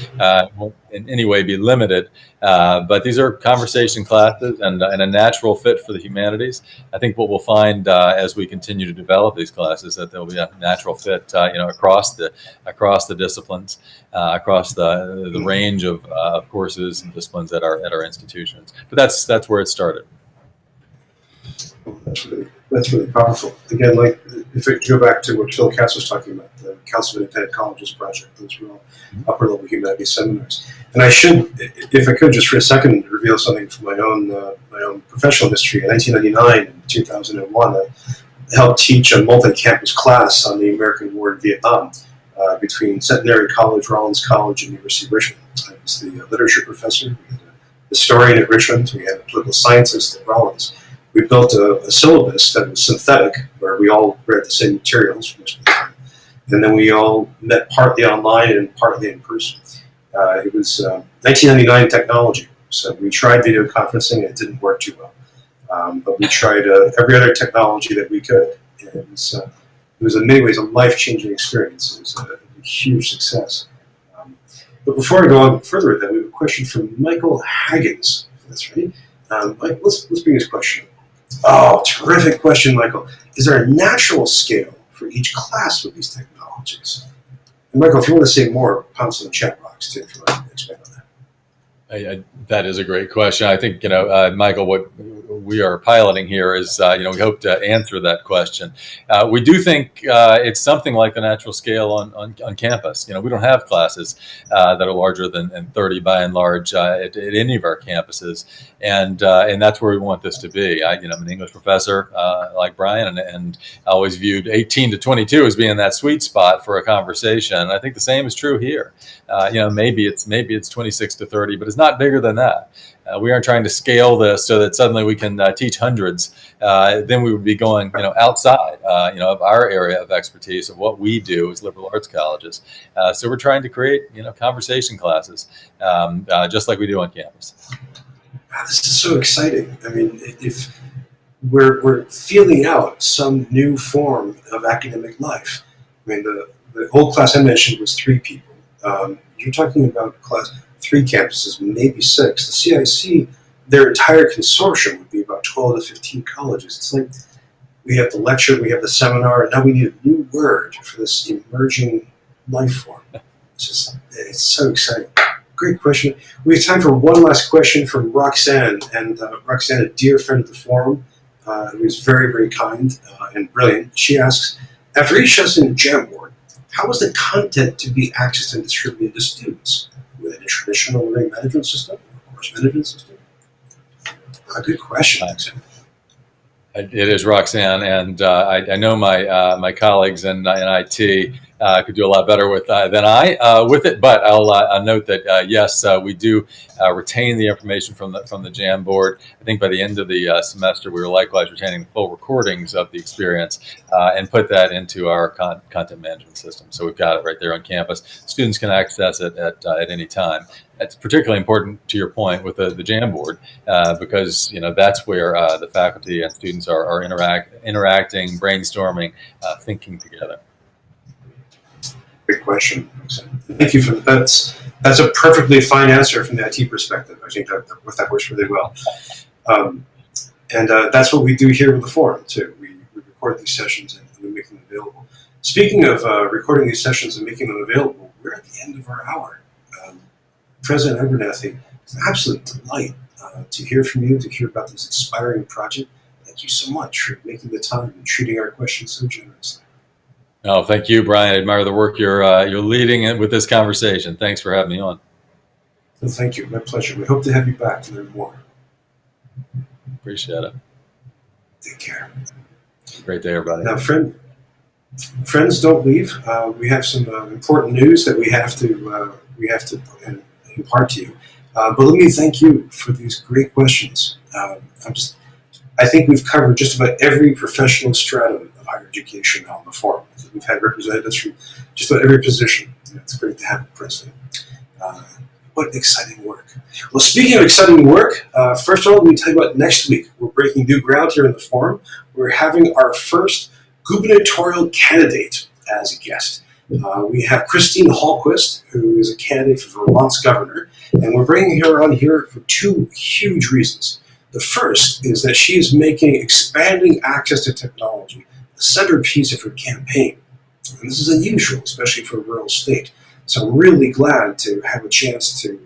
Won't in any way be limited, but these are conversation classes and a natural fit for the humanities. I think what we'll find as we continue to develop these classes that there'll be a natural fit, across the disciplines, across the range of courses and disciplines at our institutions. But that's where it started. That's really powerful. Again, like if I go back to what Phil Katz was talking about, the Council of Independent Colleges project, those were all upper level humanities seminars. And I should, if I could, just for a second, reveal something from my own professional history. In 1999 and 2001, I helped teach a multi-campus class on the American War in Vietnam between Centenary College, Rollins College, and University of Richmond. I was the literature professor, we had a historian at Richmond, we had a political scientist at Rollins. We built a syllabus that was synthetic, where we all read the same materials most of the time. And then we all met partly online and partly in person. It was 1999 technology, so we tried video conferencing and it didn't work too well. But we tried every other technology that we could. And it was in many ways a life-changing experience. It was a huge success. But before I go on further with that, we have a question from Michael Haggins. That's right. Mike, let's bring this question up. Oh, terrific question, Michael. Is there a natural scale for each class with these technologies? And Michael, if you want to say more, pounce in the chat box too, if you want to expand on that. That is a great question. I think, Michael, what we are piloting here is, we hope to answer that question. We do think it's something like the natural scale on campus. We don't have classes that are larger than 30 by and large at any of our campuses. And that's where we want this to be. I'm an English professor like Brian, and I always viewed 18 to 22 as being that sweet spot for a conversation. And I think the same is true here. Maybe it's 26 to 30, but it's not bigger than that. We aren't trying to scale this so that suddenly we can teach hundreds. Then we would be going, outside, of our area of expertise of what we do as liberal arts colleges. So we're trying to create, conversation classes, just like we do on campus. Wow, this is so exciting. I mean, if we're feeling out some new form of academic life. I mean, the old class I mentioned was 3 people. You're talking about 3 campuses, maybe 6. The CIC, their entire consortium would be about 12 to 15 colleges. It's like we have the lecture, we have the seminar, and now we need a new word for this emerging life form. It's so exciting. Great question. We have time for one last question from Roxanne, and Roxanne, a dear friend of the forum, who is very, very kind and brilliant. She asks, after each lesson in Jamboard, how is the content to be accessed and distributed to students? With a traditional learning management system or course management system? A good question. It is, Roxanne, and I know my colleagues in IT could do a lot better with than I with it. But I'll note that yes, we do retain the information from the Jamboard. I think by the end of the semester, we were likewise retaining full recordings of the experience and put that into our content management system. So we've got it right there on campus. Students can access it at any time. It's particularly important to your point with the Jamboard because that's where the faculty and students are interacting, brainstorming, thinking together. Great question. Thank you for that. That's a perfectly fine answer from the IT perspective. I think that works really well. And that's what we do here with the forum too. We record these sessions and we make them available. Speaking of recording these sessions and making them available, we're at the end of our hour. President Abernathy, it's an absolute delight to hear from you, to hear about this inspiring project. Thank you so much for making the time and treating our questions so generously. Oh, thank you, Brian. I admire the work you're leading with this conversation. Thanks for having me on. Well, thank you. My pleasure. We hope to have you back to learn more. Appreciate it. Take care. Great day, everybody. Now, friends, don't leave. We have some important news that we have to impart to you. But let me thank you for these great questions. I think we've covered just about every professional stratum of higher education on the forum. We've had representatives from just about every position. It's great to have a president. What exciting work. Well, speaking of exciting work, first of all, let me tell you about next week. We're breaking new ground here in the forum. We're having our first gubernatorial candidate as a guest. We have Christine Hallquist, who is a candidate for Vermont's governor, and we're bringing her on here for two huge reasons. The first is that she is making expanding access to technology the centerpiece of her campaign. And this is unusual, especially for a rural state. So I'm really glad to have a chance to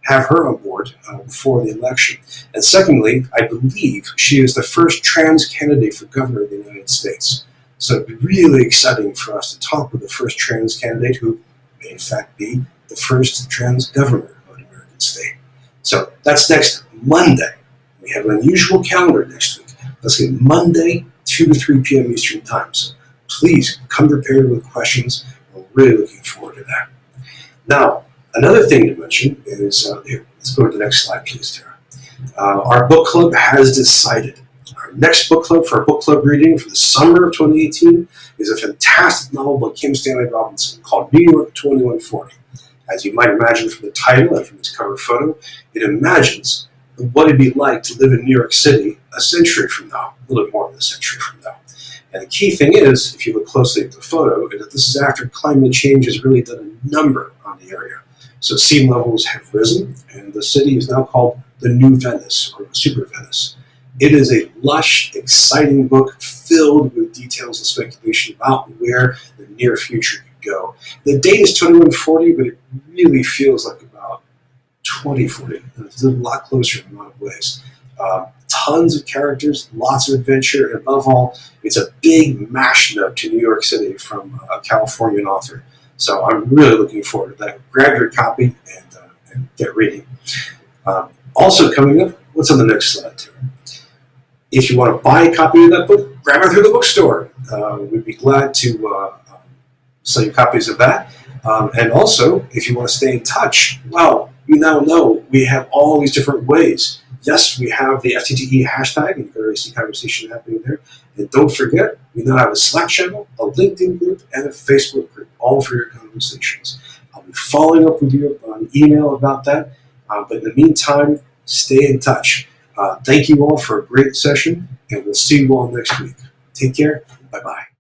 have her on board before the election. And secondly, I believe she is the first trans candidate for governor of the United States. So it'd be really exciting for us to talk with the first trans candidate who may in fact be the first trans governor of an American state. So that's next Monday. We have an unusual calendar next week. Let's get Monday, 2 to 3 p.m. Eastern Time. So please come prepared with questions. We're really looking forward to that. Now, another thing to mention is, here, let's go to the next slide, please, Tara. Our book club has decided. Our next book club for our book club reading for the summer of 2018 is a fantastic novel by Kim Stanley Robinson called New York 2140. As you might imagine from the title and from this cover photo, it imagines what it'd be like to live in New York City a century from now, a little bit more than a century from now. And the key thing is, if you look closely at the photo, is that this is after climate change has really done a number on the area. So sea levels have risen, and the city is now called the New Venice, or Super Venice. It is a lush, exciting book filled with details and speculation about where the near future could go. The date is 2140, but it really feels like about 2040. And it's a lot closer in a lot of ways. Tons of characters, lots of adventure, and above all, it's a big mash note to New York City from a Californian author. So I'm really looking forward to that. Grab your copy and get reading. Also coming up, what's on the next slide, Tara? If you want to buy a copy of that book, grab it through the bookstore. We'd be glad to sell you copies of that. And also, if you want to stay in touch, well, you now know we have all these different ways. Yes, we have the FTTE hashtag, and you can already see conversation happening there. And don't forget, we now have a Slack channel, a LinkedIn group, and a Facebook group, all for your conversations. I'll be following up with you on email about that. But in the meantime, stay in touch. Thank you all for a great session, and we'll see you all next week. Take care. Bye-bye.